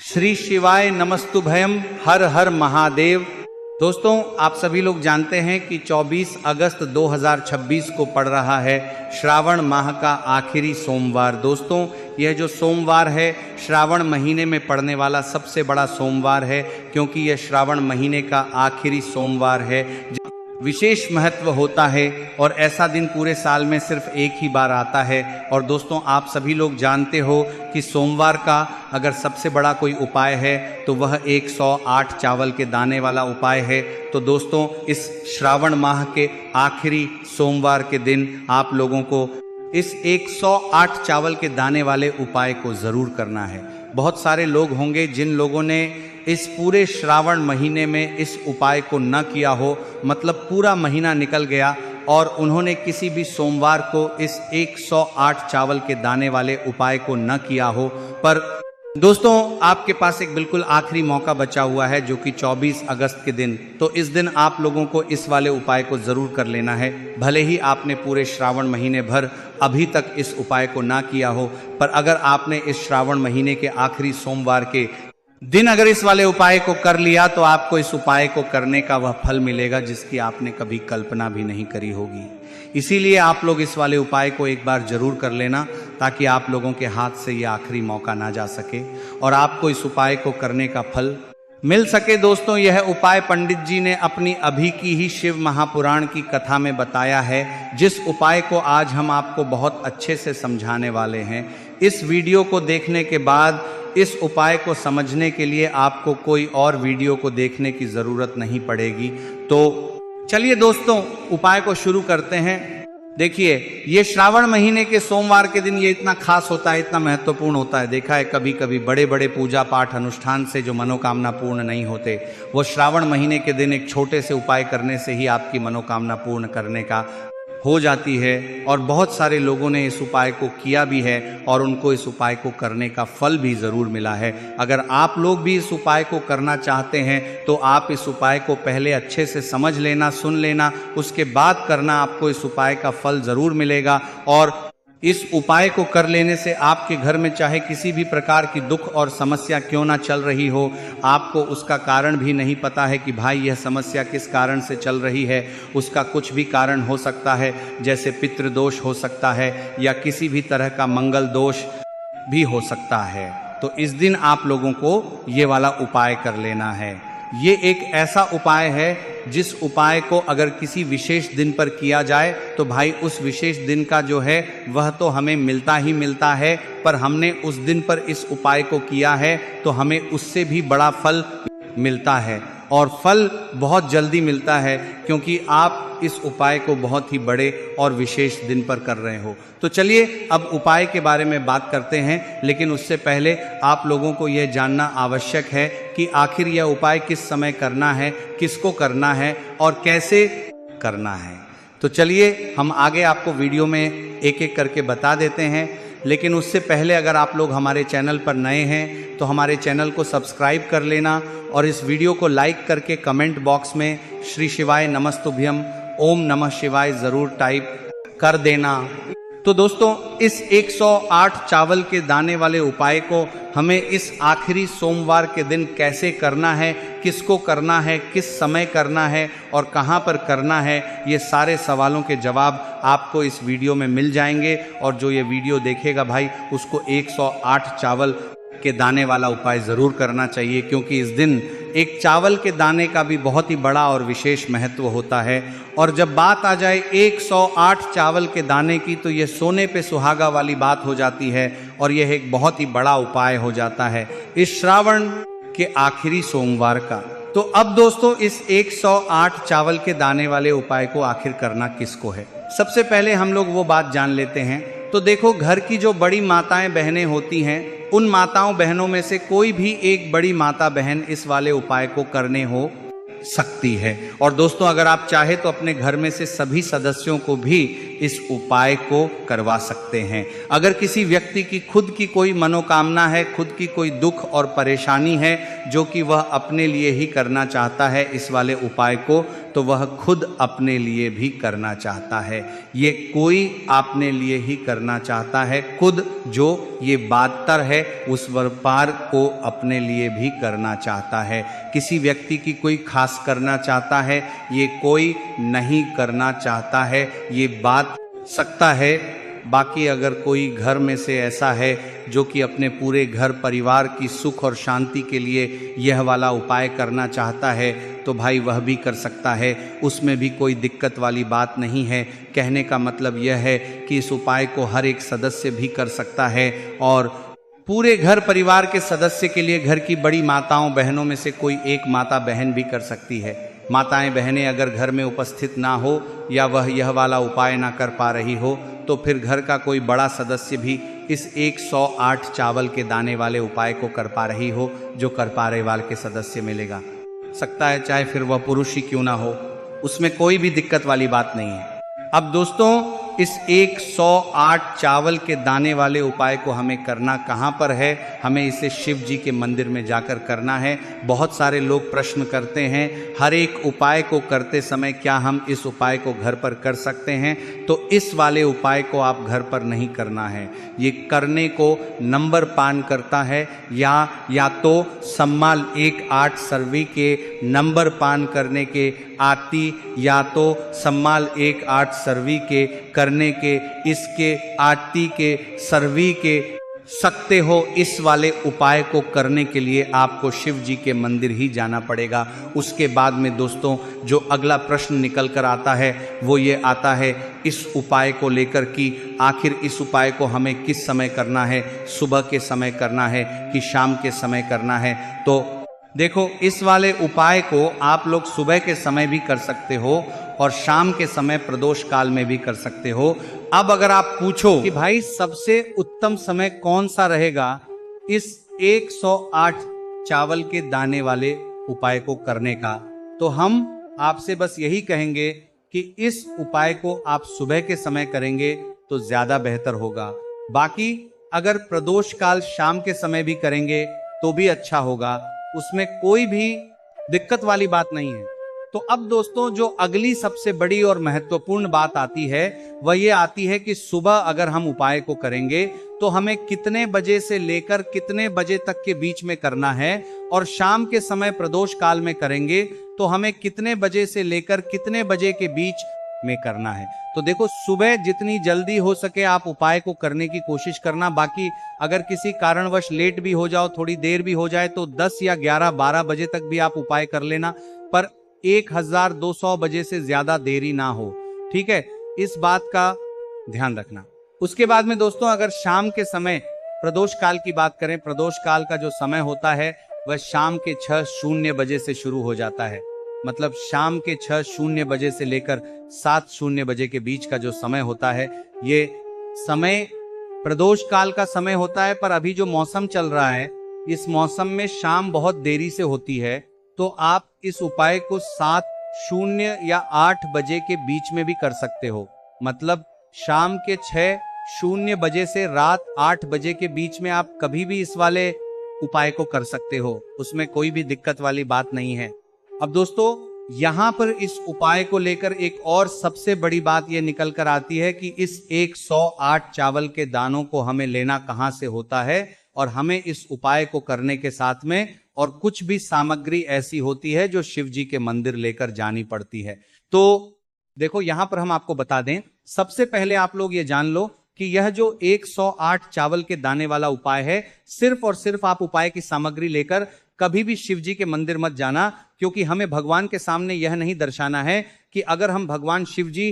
श्री शिवाय नमस्तुभयम, हर हर महादेव। दोस्तों, आप सभी लोग जानते हैं कि 24 अगस्त 2026 को पड़ रहा है श्रावण माह का आखिरी सोमवार। दोस्तों, यह जो सोमवार है श्रावण महीने में पड़ने वाला सबसे बड़ा सोमवार है, क्योंकि यह श्रावण महीने का आखिरी सोमवार है। विशेष महत्व होता है और ऐसा दिन पूरे साल में सिर्फ एक ही बार आता है। और दोस्तों, आप सभी लोग जानते हो कि सोमवार का अगर सबसे बड़ा कोई उपाय है तो वह 108 चावल के दाने वाला उपाय है। तो दोस्तों, इस श्रावण माह के आखिरी सोमवार के दिन आप लोगों को इस 108 चावल के दाने वाले उपाय को ज़रूर करना है। बहुत सारे लोग होंगे जिन लोगों ने इस पूरे श्रावण महीने में इस उपाय को न किया हो, मतलब पूरा महीना निकल गया और उन्होंने किसी भी सोमवार को इस 108 चावल के दाने वाले उपाय को न किया हो। पर दोस्तों, आपके पास एक बिल्कुल आखिरी मौका बचा हुआ है, जो कि 24 अगस्त के दिन। तो इस दिन आप लोगों को इस वाले उपाय को ज़रूर कर लेना है। भले ही आपने पूरे श्रावण महीने भर अभी तक इस उपाय को ना किया हो, पर अगर आपने इस श्रावण महीने के आखिरी सोमवार के दिन अगर इस वाले उपाय को कर लिया तो आपको इस उपाय को करने का वह फल मिलेगा जिसकी आपने कभी कल्पना भी नहीं करी होगी। इसीलिए आप लोग इस वाले उपाय को एक बार जरूर कर लेना, ताकि आप लोगों के हाथ से ये आखिरी मौका ना जा सके और आपको इस उपाय को करने का फल मिल सके। दोस्तों, यह उपाय पंडित जी ने अपनी अभी की ही शिव महापुराण की कथा में बताया है, जिस उपाय को आज हम आपको बहुत अच्छे से समझाने वाले हैं। इस वीडियो को देखने के बाद इस उपाय को समझने के लिए आपको कोई और वीडियो को देखने की ज़रूरत नहीं पड़ेगी। तो चलिए दोस्तों, उपाय को शुरू करते हैं। देखिए, ये श्रावण महीने के सोमवार के दिन ये इतना खास होता है, इतना महत्वपूर्ण होता है। देखा है कभी कभी बड़े बड़े पूजा पाठ अनुष्ठान से जो मनोकामना पूर्ण नहीं होते, वो श्रावण महीने के दिन एक छोटे से उपाय करने से ही आपकी मनोकामना पूर्ण करने का हो जाती है। और बहुत सारे लोगों ने इस उपाय को किया भी है और उनको इस उपाय को करने का फल भी ज़रूर मिला है। अगर आप लोग भी इस उपाय को करना चाहते हैं तो आप इस उपाय को पहले अच्छे से समझ लेना, सुन लेना, उसके बाद करना। आपको इस उपाय का फल ज़रूर मिलेगा और इस उपाय को कर लेने से आपके घर में चाहे किसी भी प्रकार की दुख और समस्या क्यों ना चल रही हो, आपको उसका कारण भी नहीं पता है कि भाई यह समस्या किस कारण से चल रही है, उसका कुछ भी कारण हो सकता है, जैसे पितृदोष हो सकता है या किसी भी तरह का मंगल दोष भी हो सकता है। तो इस दिन आप लोगों को ये वाला उपाय कर लेना है। ये एक ऐसा उपाय है जिस उपाय को अगर किसी विशेष दिन पर किया जाए तो भाई उस विशेष दिन का जो है वह तो हमें मिलता ही मिलता है, पर हमने उस दिन पर इस उपाय को किया है तो हमें उससे भी बड़ा फल मिलता है। और फल बहुत जल्दी मिलता है, क्योंकि आप इस उपाय को बहुत ही बड़े और विशेष दिन पर कर रहे हो। तो चलिए अब उपाय के बारे में बात करते हैं, लेकिन उससे पहले आप लोगों को यह जानना आवश्यक है कि आखिर यह उपाय किस समय करना है, किसको करना है और कैसे करना है। तो चलिए हम आगे आपको वीडियो में एक एक करके बता देते हैं। लेकिन उससे पहले अगर आप लोग हमारे चैनल पर नए हैं तो हमारे चैनल को सब्सक्राइब कर लेना और इस वीडियो को लाइक करके कमेंट बॉक्स में श्री शिवाय नमस्तुभ्यम, ओम नमः शिवाय ज़रूर टाइप कर देना। तो दोस्तों, इस 108 चावल के दाने वाले उपाय को हमें इस आखिरी सोमवार के दिन कैसे करना है, किसको करना है, किस समय करना है और कहाँ पर करना है, ये सारे सवालों के जवाब आपको इस वीडियो में मिल जाएंगे। और जो ये वीडियो देखेगा भाई, उसको 108 चावल के दाने वाला उपाय ज़रूर करना चाहिए, क्योंकि इस दिन एक चावल के दाने का भी बहुत ही बड़ा और विशेष महत्व होता है। और जब बात आ जाए 108 चावल के दाने की, तो ये सोने पे सुहागा वाली बात हो जाती है और यह एक बहुत ही बड़ा उपाय हो जाता है इस श्रावण के आखिरी सोमवार का। तो अब दोस्तों, इस 108 चावल के दाने वाले उपाय को आखिर करना किसको है, सबसे पहले हम लोग वो बात जान लेते हैं। तो देखो, घर की जो बड़ी माताएं बहनें होती हैं, उन माताओं बहनों में से कोई भी एक बड़ी माता बहन इस वाले उपाय को करने हो सकती है। और दोस्तों, अगर आप चाहे तो अपने घर में से सभी सदस्यों को भी इस उपाय को करवा सकते हैं। अगर किसी व्यक्ति की खुद की कोई मनोकामना है, खुद की कोई दुख और परेशानी है, जो कि वह अपने लिए ही करना चाहता है इस वाले उपाय को, तो वह खुद अपने लिए भी करना चाहता है। ये कोई अपने लिए ही करना चाहता है, खुद जो ये बातर है उस व्यापार को अपने लिए भी करना चाहता है। किसी व्यक्ति की कोई खास करना चाहता है, ये कोई नहीं करना चाहता है, ये बात सकता है। बाकी अगर कोई घर में से ऐसा है जो कि अपने पूरे घर परिवार की सुख और शांति के लिए यह वाला उपाय करना चाहता है, तो भाई वह भी कर सकता है, उसमें भी कोई दिक्कत वाली बात नहीं है। कहने का मतलब यह है कि इस उपाय को हर एक सदस्य भी कर सकता है और पूरे घर परिवार के सदस्य के लिए घर की बड़ी माताओं बहनों में से कोई एक माता बहन भी कर सकती है। माताएं बहनें अगर घर में उपस्थित ना हो या वह यह वाला उपाय ना कर पा रही हो, तो फिर घर का कोई बड़ा सदस्य भी इस 108 चावल के दाने वाले उपाय को कर पा रही हो, जो कर पा रहे वाले के सदस्य मिलेगा सकता है, चाहे फिर वह पुरुष ही क्यों ना हो, उसमें कोई भी दिक्कत वाली बात नहीं है। अब दोस्तों, इस 108 चावल के दाने वाले उपाय को हमें करना कहाँ पर है? हमें इसे शिव जी के मंदिर में जाकर करना है। बहुत सारे लोग प्रश्न करते हैं, हर एक उपाय को करते समय क्या हम इस उपाय को घर पर कर सकते हैं? तो इस वाले उपाय को आप घर पर नहीं करना है। ये करने को नंबर पान करता है, या तो सम्माल 1-8 सर्वी के नंबर पान करने के आती, या तो सम्माल 1-8 सर्वी के करने के इसके आती के सर्वी के सकते हो। इस वाले उपाय को करने के लिए आपको शिव जी के मंदिर ही जाना पड़ेगा। उसके बाद में दोस्तों, जो अगला प्रश्न निकल कर आता है वो ये आता है इस उपाय को लेकर कि आखिर इस उपाय को हमें किस समय करना है, सुबह के समय करना है कि शाम के समय करना है? तो देखो, इस वाले उपाय को आप लोग सुबह के समय भी कर सकते हो और शाम के समय प्रदोष काल में भी कर सकते हो। अब अगर आप पूछो कि भाई सबसे उत्तम समय कौन सा रहेगा इस 108 चावल के दाने वाले उपाय को करने का, तो हम आपसे बस यही कहेंगे कि इस उपाय को आप सुबह के समय करेंगे तो ज्यादा बेहतर होगा। बाकी अगर प्रदोष काल शाम के समय भी करेंगे तो भी अच्छा होगा, उसमें कोई भी दिक्कत वाली बात नहीं है। तो अब दोस्तों, जो अगली सबसे बड़ी और महत्वपूर्ण बात आती है वह ये आती है कि सुबह अगर हम उपाय को करेंगे तो हमें कितने बजे से लेकर कितने बजे तक के बीच में करना है, और शाम के समय प्रदोष काल में करेंगे तो हमें कितने बजे से लेकर कितने बजे के बीच में करना है। तो देखो, सुबह जितनी जल्दी हो सके आप उपाय को करने की कोशिश करना। बाकी अगर किसी कारणवश लेट भी हो जाओ, थोड़ी देर भी हो जाए, तो 10 या 11-12 बजे तक भी आप उपाय कर लेना, पर 1200 बजे से ज्यादा देरी ना हो, ठीक है? इस बात का ध्यान रखना। उसके बाद में दोस्तों, अगर शाम के समय प्रदोष काल की बात करें, प्रदोष काल का जो समय होता है वह शाम के 6:00 बजे से शुरू हो जाता है। मतलब शाम के 6:00 बजे से लेकर 7:00 बजे के बीच का जो समय होता है, ये समय प्रदोष काल का समय होता है। पर अभी जो मौसम चल रहा है, इस मौसम में शाम बहुत देरी से होती है, तो आप इस उपाय को 7:00 या 8 बजे के बीच में भी कर सकते हो। मतलब शाम के 6:00 बजे से रात 8 बजे के बीच में आप कभी भी इस वाले उपाय को कर सकते हो, उसमें कोई भी दिक्कत वाली बात नहीं है। अब दोस्तों, यहाँ पर इस उपाय को लेकर एक और सबसे बड़ी बात यह निकल कर आती है कि इस 108 चावल के दानों को हमें लेना कहाँ से होता है, और हमें इस उपाय को करने के साथ में और कुछ भी सामग्री ऐसी होती है जो शिव जी के मंदिर लेकर जानी पड़ती है। तो देखो, यहां पर हम आपको बता दें, सबसे पहले आप लोग ये जान लो कि यह जो 108 चावल के दाने वाला उपाय है, सिर्फ और सिर्फ आप उपाय की सामग्री लेकर कभी भी शिव जी के मंदिर मत जाना, क्योंकि हमें भगवान के सामने यह नहीं दर्शाना है कि अगर हम भगवान शिव जी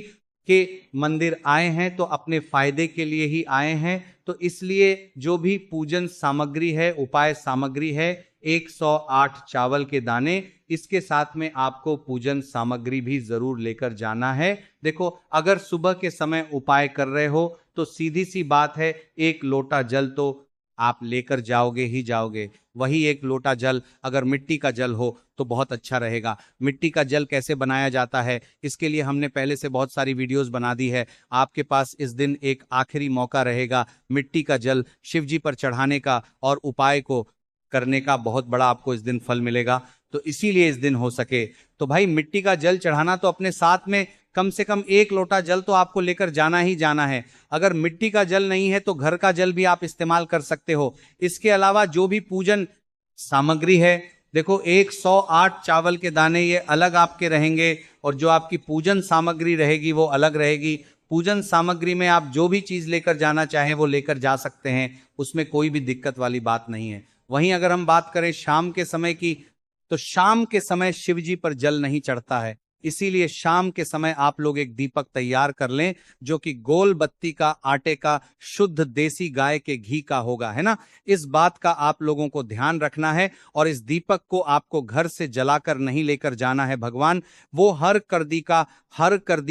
के मंदिर आए हैं तो अपने फायदे के लिए ही आए हैं। तो इसलिए जो भी पूजन सामग्री है, उपाय सामग्री है, 108 चावल के दाने, इसके साथ में आपको पूजन सामग्री भी जरूर लेकर जाना है। देखो, अगर सुबह के समय उपाय कर रहे हो तो सीधी सी बात है, 1 लोटा जल तो आप लेकर जाओगे ही जाओगे। वही 1 लोटा जल अगर मिट्टी का जल हो तो बहुत अच्छा रहेगा। मिट्टी का जल कैसे बनाया जाता है, इसके लिए हमने पहले से बहुत सारी वीडियोस बना दी है। आपके पास इस दिन एक आखिरी मौका रहेगा मिट्टी का जल शिव जी पर चढ़ाने का और उपाय को करने का बहुत बड़ा आपको इस दिन फल मिलेगा। तो इसीलिए इस दिन हो सके तो भाई मिट्टी का जल चढ़ाना तो अपने साथ में कम से कम 1 लोटा जल तो आपको लेकर जाना ही जाना है। अगर मिट्टी का जल नहीं है तो घर का जल भी आप इस्तेमाल कर सकते हो। इसके अलावा जो भी पूजन सामग्री है, देखो 108 चावल के दाने ये अलग आपके रहेंगे और जो आपकी पूजन सामग्री रहेगी वो अलग रहेगी। पूजन सामग्री में आप जो भी चीज लेकर जाना चाहें वो लेकर जा सकते हैं, उसमें कोई भी दिक्कत वाली बात नहीं है। वहीं अगर हम बात करें शाम के समय की, तो शाम के समय शिव जी पर जल नहीं चढ़ता है, इसीलिए शाम के समय आप लोग एक दीपक तैयार कर लें जो कि गोल बत्ती का, आटे का, शुद्ध देसी गाय के घी का होगा, है ना। इस बात का आप लोगों को ध्यान रखना है और इस दीपक को आपको घर से जलाकर नहीं लेकर जाना है भगवान, वो हर करदी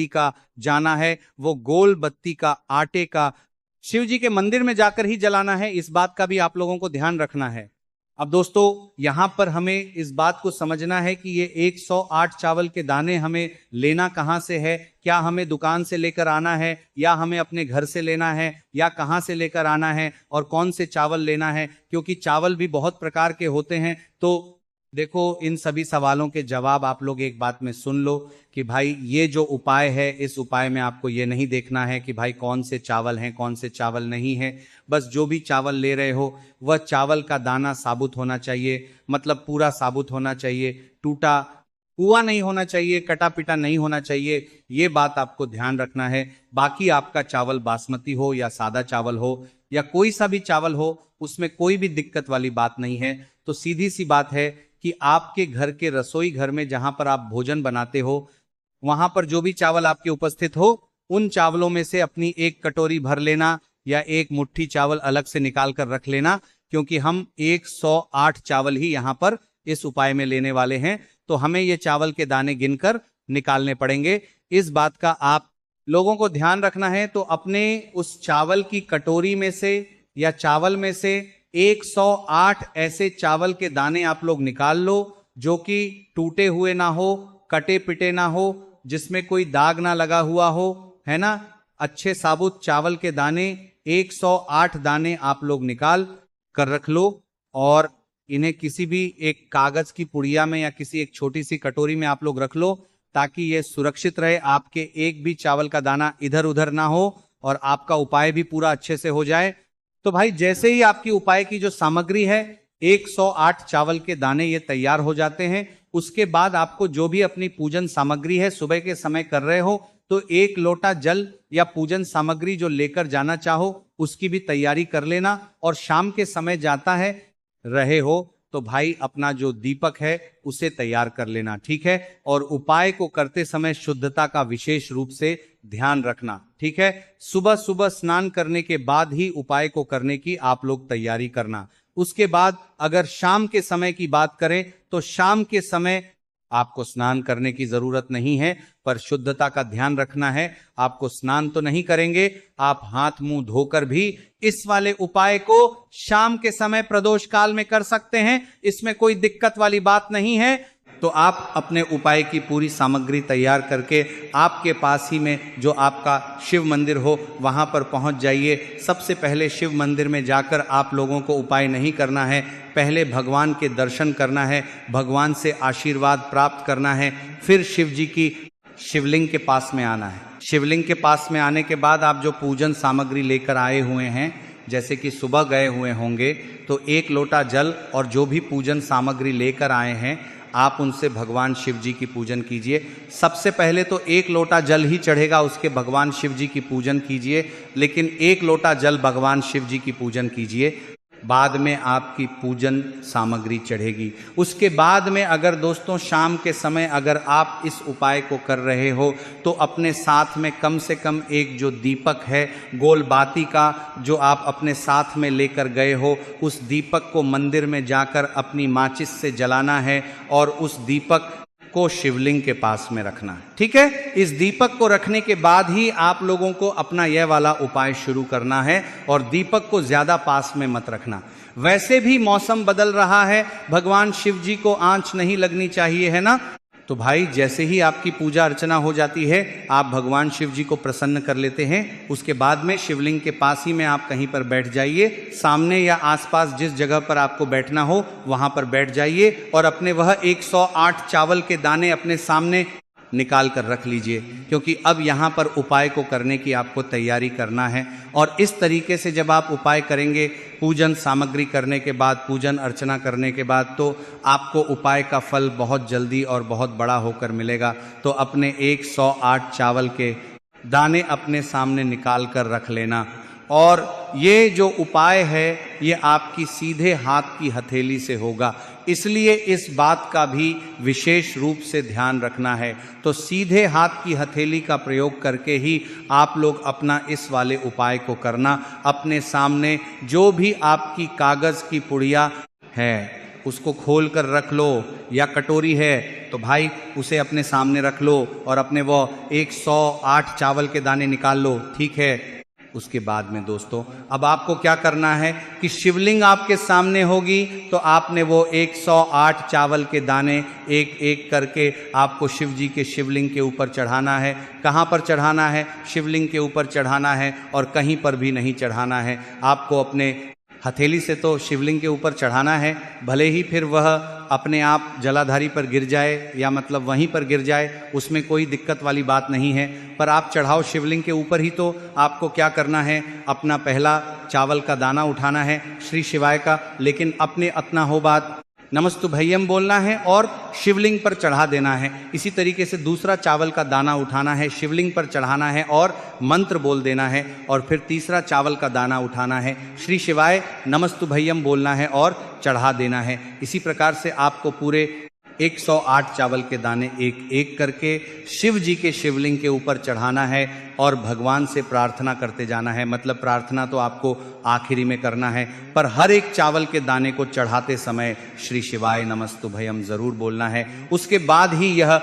का जाना है, वो गोल बत्ती का, आटे का, शिव जी के मंदिर में जाकर ही जलाना है। इस बात का भी आप लोगों को ध्यान रखना है। अब दोस्तों यहां पर हमें इस बात को समझना है कि ये 108 चावल के दाने हमें लेना कहां से है, क्या हमें दुकान से लेकर आना है या हमें अपने घर से लेना है या कहां से लेकर आना है और कौन से चावल लेना है, क्योंकि चावल भी बहुत प्रकार के होते हैं। तो देखो इन सभी सवालों के जवाब आप लोग एक बात में सुन लो कि भाई ये जो उपाय है, इस उपाय में आपको ये नहीं देखना है कि भाई कौन से चावल हैं कौन से चावल नहीं है। बस जो भी चावल ले रहे हो वह चावल का दाना साबुत होना चाहिए, मतलब पूरा साबुत होना चाहिए, टूटा हुआ नहीं होना चाहिए, कटा पिटा नहीं होना चाहिए, ये बात आपको ध्यान रखना है। बाकी आपका चावल बासमती हो या सादा चावल हो या कोई सा भी चावल हो, उसमें कोई भी दिक्कत वाली बात नहीं है। तो सीधी सी बात है कि आपके घर के रसोई घर में जहां पर आप भोजन बनाते हो, वहां पर जो भी चावल आपके उपस्थित हो, उन चावलों में से अपनी 1 कटोरी भर लेना या 1 मुट्ठी चावल अलग से निकाल कर रख लेना, क्योंकि हम 108 चावल ही यहां पर इस उपाय में लेने वाले हैं। तो हमें ये चावल के दाने गिनकर निकालने पड़ेंगे। इस बात का आप लोगों को ध्यान रखना है। तो अपने उस चावल की कटोरी में से या चावल में से 108 ऐसे चावल के दाने आप लोग निकाल लो जो कि टूटे हुए ना हो, कटे पिटे ना हो, जिसमें कोई दाग ना लगा हुआ हो, है ना। अच्छे साबुत चावल के दाने 108 दाने आप लोग निकाल कर रख लो और इन्हें किसी भी एक कागज की पुड़िया में या किसी एक छोटी सी कटोरी में आप लोग रख लो, ताकि ये सुरक्षित रहे, आपके एक भी चावल का दाना इधर उधर ना हो और आपका उपाय भी पूरा अच्छे से हो जाए। तो भाई जैसे ही आपकी उपाय की जो सामग्री है 108 चावल के दाने ये तैयार हो जाते हैं, उसके बाद आपको जो भी अपनी पूजन सामग्री है सुबह के समय कर रहे हो तो 1 लोटा जल या पूजन सामग्री जो लेकर जाना चाहो उसकी भी तैयारी कर लेना। और शाम के समय जाता है रहे हो तो भाई अपना जो दीपक है उसे तैयार कर लेना, ठीक है। और उपाय को करते समय शुद्धता का विशेष रूप से ध्यान रखना, ठीक है। सुबह सुबह स्नान करने के बाद ही उपाय को करने की आप लोग तैयारी करना। उसके बाद अगर शाम के समय की बात करें तो शाम के समय आपको स्नान करने की जरूरत नहीं है, पर शुद्धता का ध्यान रखना है। आपको स्नान तो नहीं करेंगे, आप हाथ मुंह धोकर भी इस वाले उपाय को शाम के समय प्रदोष काल में कर सकते हैं, इसमें कोई दिक्कत वाली बात नहीं है। तो आप अपने उपाय की पूरी सामग्री तैयार करके आपके पास ही में जो आपका शिव मंदिर हो वहां पर पहुंच जाइए। सबसे पहले शिव मंदिर में जाकर आप लोगों को उपाय नहीं करना है, पहले भगवान के दर्शन करना है, भगवान से आशीर्वाद प्राप्त करना है, फिर शिव जी की शिवलिंग के पास में आना है। शिवलिंग के पास में आने के बाद आप जो पूजन सामग्री लेकर आए हुए हैं, जैसे कि सुबह गए हुए होंगे, तो 1 लोटा जल और जो भी पूजन सामग्री लेकर आए हैं आप उनसे भगवान शिव जी की पूजन कीजिए। सबसे पहले तो 1 लोटा जल ही चढ़ेगा, उसके भगवान शिव जी की पूजन कीजिए, लेकिन 1 लोटा जल भगवान शिव जी की पूजन कीजिए, बाद में आपकी पूजन सामग्री चढ़ेगी। उसके बाद में अगर दोस्तों शाम के समय अगर आप इस उपाय को कर रहे हो तो अपने साथ में कम से कम एक जो दीपक है गोल बाती का जो आप अपने साथ में लेकर गए हो, उस दीपक को मंदिर में जाकर अपनी माचिस से जलाना है और उस दीपक को शिवलिंग के पास में रखना है, ठीक है। इस दीपक को रखने के बाद ही आप लोगों को अपना यह वाला उपाय शुरू करना है और दीपक को ज्यादा पास में मत रखना। वैसे भी मौसम बदल रहा है, भगवान शिव जी को आंच नहीं लगनी चाहिए, है ना। तो भाई जैसे ही आपकी पूजा अर्चना हो जाती है, आप भगवान शिव जी को प्रसन्न कर लेते हैं। उसके बाद में शिवलिंग के पास ही में आप कहीं पर बैठ जाइए, सामने या आसपास जिस जगह पर आपको बैठना हो वहां पर बैठ जाइए और अपने वह 108 चावल के दाने अपने सामने निकाल कर रख लीजिए, क्योंकि अब यहाँ पर उपाय को करने की आपको तैयारी करना है। और इस तरीके से जब आप उपाय करेंगे, पूजन सामग्री करने के बाद, पूजन अर्चना करने के बाद, तो आपको उपाय का फल बहुत जल्दी और बहुत बड़ा होकर मिलेगा। तो अपने 108 चावल के दाने अपने सामने निकाल कर रख लेना। और ये जो उपाय है ये आपकी सीधे हाथ की हथेली से होगा, इसलिए इस बात का भी विशेष रूप से ध्यान रखना है। तो सीधे हाथ की हथेली का प्रयोग करके ही आप लोग अपना इस वाले उपाय को करना। अपने सामने जो भी आपकी कागज़ की पुड़िया है उसको खोल कर रख लो, या कटोरी है तो भाई उसे अपने सामने रख लो और अपने वो 108 चावल के दाने निकाल लो, ठीक है। उसके बाद में दोस्तों अब आपको क्या करना है कि शिवलिंग आपके सामने होगी, तो आपने वो 108 चावल के दाने एक एक करके आपको शिव जी के शिवलिंग के ऊपर चढ़ाना है। कहाँ पर चढ़ाना है? शिवलिंग के ऊपर चढ़ाना है, और कहीं पर भी नहीं चढ़ाना है। आपको अपने हथेली से तो शिवलिंग के ऊपर चढ़ाना है, भले ही फिर वह अपने आप जलाधारी पर गिर जाए या मतलब वहीं पर गिर जाए, उसमें कोई दिक्कत वाली बात नहीं है, पर आप चढ़ाओ शिवलिंग के ऊपर ही। तो आपको क्या करना है, अपना पहला चावल का दाना उठाना है श्री शिवाय का, लेकिन अपने अपना हो बात नमस्तु भय्यम बोलना है और शिवलिंग पर चढ़ा देना है। इसी तरीके से दूसरा चावल का दाना उठाना है, शिवलिंग पर चढ़ाना है और मंत्र बोल देना है। और फिर तीसरा चावल का दाना उठाना है, श्री शिवाय नमस्तु भय्यम बोलना है और चढ़ा देना है। इसी प्रकार से आपको पूरे 108 चावल के दाने एक एक करके शिव जी के शिवलिंग के ऊपर चढ़ाना है और भगवान से प्रार्थना करते जाना है। मतलब प्रार्थना तो आपको आखिरी में करना है, पर हर एक चावल के दाने को चढ़ाते समय श्री शिवाय नमस्तु भयम जरूर बोलना है। उसके बाद ही यह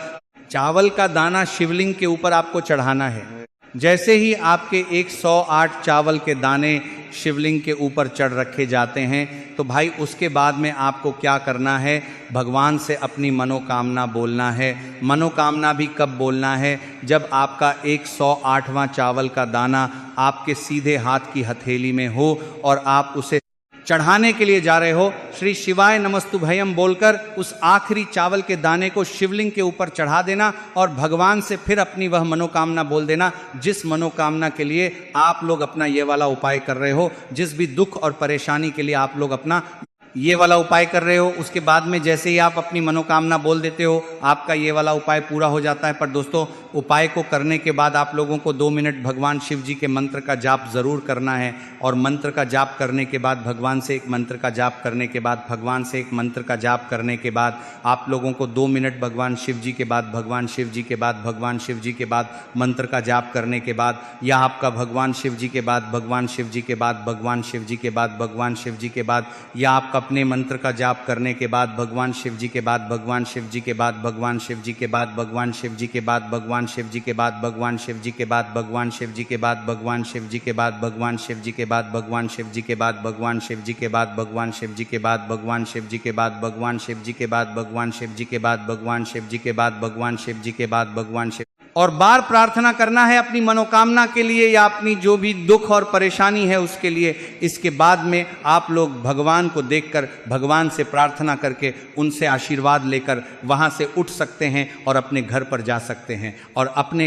चावल का दाना शिवलिंग के ऊपर आपको चढ़ाना है। जैसे ही आपके 108 चावल के दाने शिवलिंग के ऊपर चढ़ रखे जाते हैं, तो भाई उसके बाद में आपको क्या करना है, भगवान से अपनी मनोकामना बोलना है। मनोकामना भी कब बोलना है? जब आपका 108वां चावल का दाना आपके सीधे हाथ की हथेली में हो और आप उसे चढ़ाने के लिए जा रहे हो। श्री शिवाय नमस्तु भयम बोलकर उस आखिरी चावल के दाने को शिवलिंग के ऊपर चढ़ा देना और भगवान से फिर अपनी वह मनोकामना बोल देना, जिस मनोकामना के लिए आप लोग अपना ये वाला उपाय कर रहे हो, जिस भी दुख और परेशानी के लिए आप लोग अपना ये वाला उपाय कर रहे हो। उसके बाद में जैसे ही आप अपनी मनोकामना बोल देते हो, आपका ये वाला उपाय पूरा हो जाता है। पर दोस्तों, उपाय को करने के बाद आप लोगों को 2 मिनट भगवान शिव जी के मंत्र का जाप ज़रूर करना है। और मंत्र का जाप करने के बाद, भगवान से एक मंत्र का जाप करने के बाद, भगवान से एक मंत्र का जाप करने के बाद आप लोगों को 2 मिनट भगवान शिव जी के बाद, भगवान शिव जी के बाद, भगवान शिव जी के बाद मंत्र का जाप करने के बाद, या आपका भगवान शिव जी के बाद, भगवान शिव जी के बाद, भगवान शिव जी के बाद, भगवान शिव जी के बाद, या आपका अपने मंत्र का जाप करने के बाद भगवान शिव जी के बाद, भगवान शिव जी के बाद, भगवान शिव जी के बाद, भगवान शिव जी के बाद, भगवान शिव जी के बाद, भगवान शिव जी के बाद, भगवान शिव जी के बाद, भगवान शिव जी के बाद, भगवान शिव जी के बाद, भगवान शिव जी के बाद, भगवान शिव जी के बाद, भगवान शिव जी के बाद, भगवान शिव जी के बाद, भगवान शिव जी के बाद, भगवान शिव जी के बाद, भगवान शिव जी के बाद, भगवान शिव जी के बाद, भगवान शिव, और बार प्रार्थना करना है अपनी मनोकामना के लिए या अपनी जो भी दुख और परेशानी है उसके लिए। इसके बाद में आप लोग भगवान को देखकर, भगवान से प्रार्थना करके, उनसे आशीर्वाद लेकर वहाँ से उठ सकते हैं और अपने घर पर जा सकते हैं। और अपने